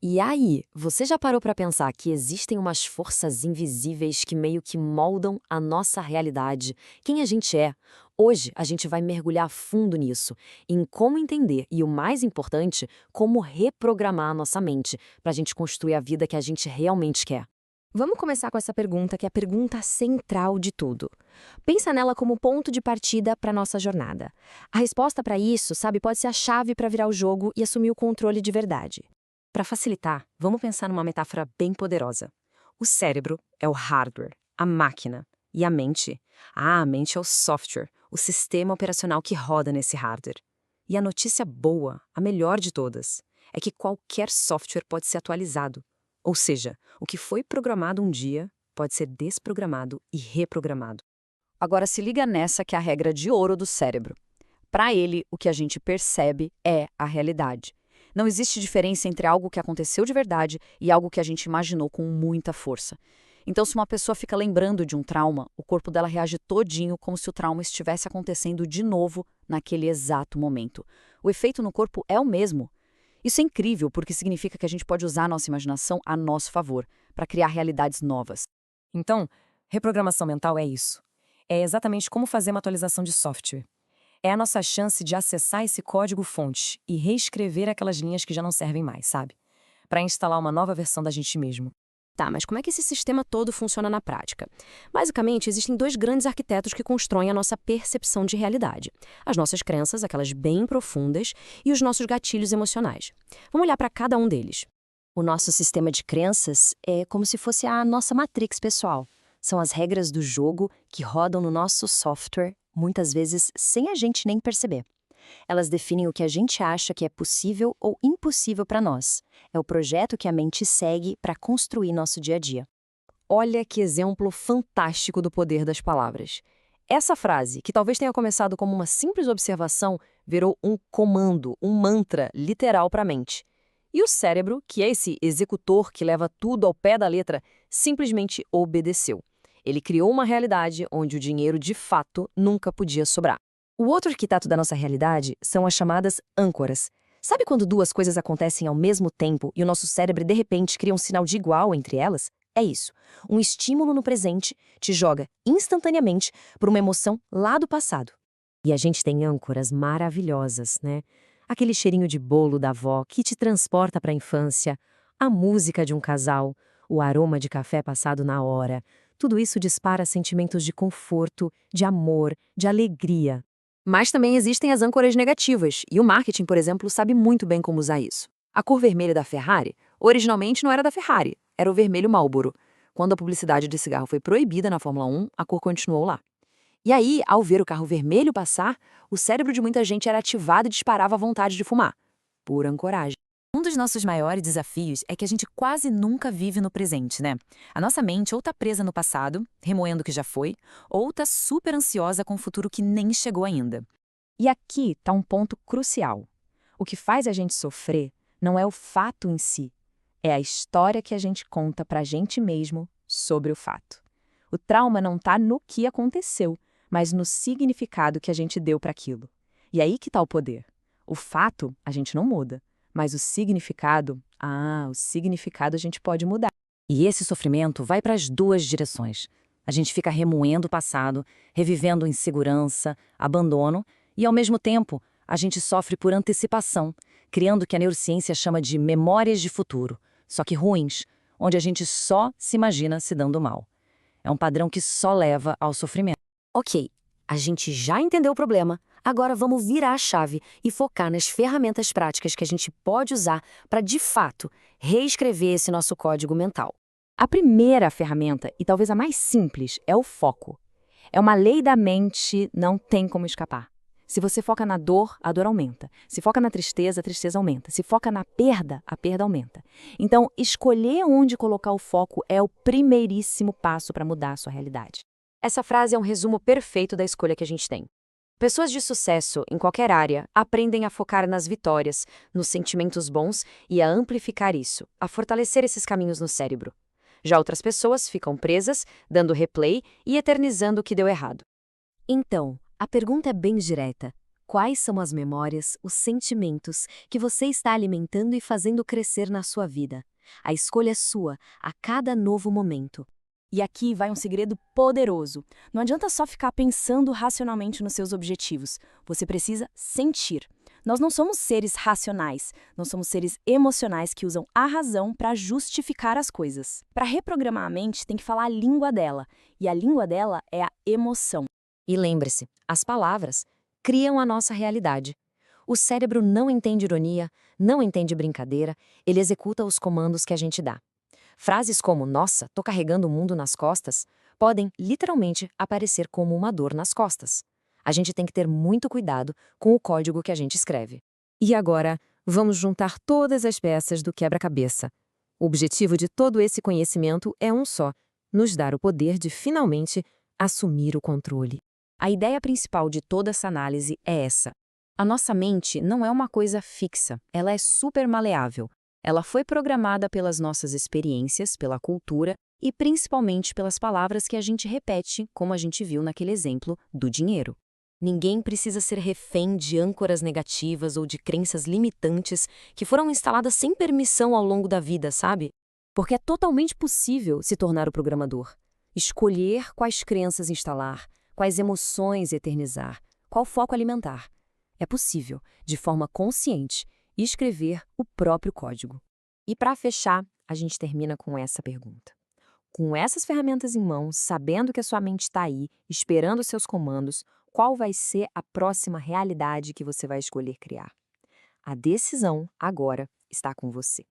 E aí, você já parou para pensar que existem umas forças invisíveis que meio que moldam a nossa realidade, quem a gente é? Hoje a gente vai mergulhar a fundo nisso, em como entender e, o mais importante, como reprogramar a nossa mente para a gente construir a vida que a gente realmente quer. Vamos começar com essa pergunta, que é a pergunta central de tudo. Pensa nela como ponto de partida para nossa jornada. A resposta para isso, sabe, pode ser a chave para virar o jogo e assumir o controle de verdade. Para facilitar, vamos pensar numa metáfora bem poderosa. O cérebro é o hardware, a máquina, e a mente? A mente é o software, o sistema operacional que roda nesse hardware. E a notícia boa, a melhor de todas, é que qualquer software pode ser atualizado. Ou seja, o que foi programado um dia pode ser desprogramado e reprogramado. Agora se liga nessa que é a regra de ouro do cérebro. Para ele, o que a gente percebe é a realidade. Não existe diferença entre algo que aconteceu de verdade e algo que a gente imaginou com muita força. Então, se uma pessoa fica lembrando de um trauma, o corpo dela reage todinho como se o trauma estivesse acontecendo de novo naquele exato momento. O efeito no corpo é o mesmo. Isso é incrível porque significa que a gente pode usar a nossa imaginação a nosso favor, para criar realidades novas. Então, reprogramação mental é isso. É exatamente como fazer uma atualização de software. É a nossa chance de acessar esse código-fonte e reescrever aquelas linhas que já não servem mais, sabe? Para instalar uma nova versão da gente mesmo. Tá, mas como é que esse sistema todo funciona na prática? Basicamente, existem dois grandes arquitetos que constroem a nossa percepção de realidade. As nossas crenças, aquelas bem profundas, e os nossos gatilhos emocionais. Vamos olhar para cada um deles. O nosso sistema de crenças é como se fosse a nossa matrix pessoal. São as regras do jogo que rodam no nosso software, muitas vezes sem a gente nem perceber. Elas definem o que a gente acha que é possível ou impossível para nós. É o projeto que a mente segue para construir nosso dia a dia. Olha que exemplo fantástico do poder das palavras. Essa frase, que talvez tenha começado como uma simples observação, virou um comando, um mantra literal para a mente. E o cérebro, que é esse executor que leva tudo ao pé da letra, simplesmente obedeceu. Ele criou uma realidade onde o dinheiro, de fato, nunca podia sobrar. O outro arquiteto da nossa realidade são as chamadas âncoras. Sabe quando duas coisas acontecem ao mesmo tempo e o nosso cérebro, de repente, cria um sinal de igual entre elas? É isso. Um estímulo no presente te joga instantaneamente para uma emoção lá do passado. E a gente tem âncoras maravilhosas, né? Aquele cheirinho de bolo da avó que te transporta para a infância, a música de um casal, o aroma de café passado na hora. Tudo isso dispara sentimentos de conforto, de amor, de alegria. Mas também existem as âncoras negativas, e o marketing, por exemplo, sabe muito bem como usar isso. A cor vermelha da Ferrari, originalmente não era da Ferrari, era o vermelho Marlboro. Quando a publicidade de cigarro foi proibida na Fórmula 1, a cor continuou lá. E aí, ao ver o carro vermelho passar, o cérebro de muita gente era ativado e disparava a vontade de fumar. Por ancoragem. Um dos nossos maiores desafios é que a gente quase nunca vive no presente, né? A nossa mente ou tá presa no passado, remoendo o que já foi, ou tá super ansiosa com o futuro que nem chegou ainda. E aqui está um ponto crucial. O que faz a gente sofrer não é o fato em si, é a história que a gente conta para a gente mesmo sobre o fato. O trauma não está no que aconteceu, mas no significado que a gente deu para aquilo. E aí que está o poder. O fato a gente não muda, mas o significado a gente pode mudar. E esse sofrimento vai para as duas direções. A gente fica remoendo o passado, revivendo insegurança, abandono, e ao mesmo tempo a gente sofre por antecipação, criando o que a neurociência chama de memórias de futuro, só que ruins, onde a gente só se imagina se dando mal. É um padrão que só leva ao sofrimento. Ok, a gente já entendeu o problema. Agora vamos virar a chave e focar nas ferramentas práticas que a gente pode usar para, de fato, reescrever esse nosso código mental. A primeira ferramenta, e talvez a mais simples, é o foco. É uma lei da mente, não tem como escapar. Se você foca na dor, a dor aumenta. Se foca na tristeza, a tristeza aumenta. Se foca na perda, a perda aumenta. Então, escolher onde colocar o foco é o primeiríssimo passo para mudar a sua realidade. Essa frase é um resumo perfeito da escolha que a gente tem. Pessoas de sucesso, em qualquer área, aprendem a focar nas vitórias, nos sentimentos bons e a amplificar isso, a fortalecer esses caminhos no cérebro. Já outras pessoas ficam presas, dando replay e eternizando o que deu errado. Então, a pergunta é bem direta. Quais são as memórias, os sentimentos que você está alimentando e fazendo crescer na sua vida? A escolha é sua, a cada novo momento. E aqui vai um segredo poderoso. Não adianta só ficar pensando racionalmente nos seus objetivos. Você precisa sentir. Nós não somos seres racionais, nós somos seres emocionais que usam a razão para justificar as coisas. Para reprogramar a mente, tem que falar a língua dela, e a língua dela é a emoção. E lembre-se, as palavras criam a nossa realidade. O cérebro não entende ironia, não entende brincadeira, ele executa os comandos que a gente dá. Frases como "nossa, tô carregando o mundo nas costas" podem, literalmente, aparecer como uma dor nas costas. A gente tem que ter muito cuidado com o código que a gente escreve. E agora, vamos juntar todas as peças do quebra-cabeça. O objetivo de todo esse conhecimento é um só: nos dar o poder de, finalmente, assumir o controle. A ideia principal de toda essa análise é essa. A nossa mente não é uma coisa fixa, ela é super maleável. Ela foi programada pelas nossas experiências, pela cultura e principalmente pelas palavras que a gente repete, como a gente viu naquele exemplo do dinheiro. Ninguém precisa ser refém de âncoras negativas ou de crenças limitantes que foram instaladas sem permissão ao longo da vida, sabe? Porque é totalmente possível se tornar o programador. Escolher quais crenças instalar, quais emoções eternizar, qual foco alimentar. É possível, de forma consciente, escrever o próprio código. E para fechar, a gente termina com essa pergunta. Com essas ferramentas em mãos, sabendo que a sua mente está aí, esperando os seus comandos, qual vai ser a próxima realidade que você vai escolher criar? A decisão, agora, está com você.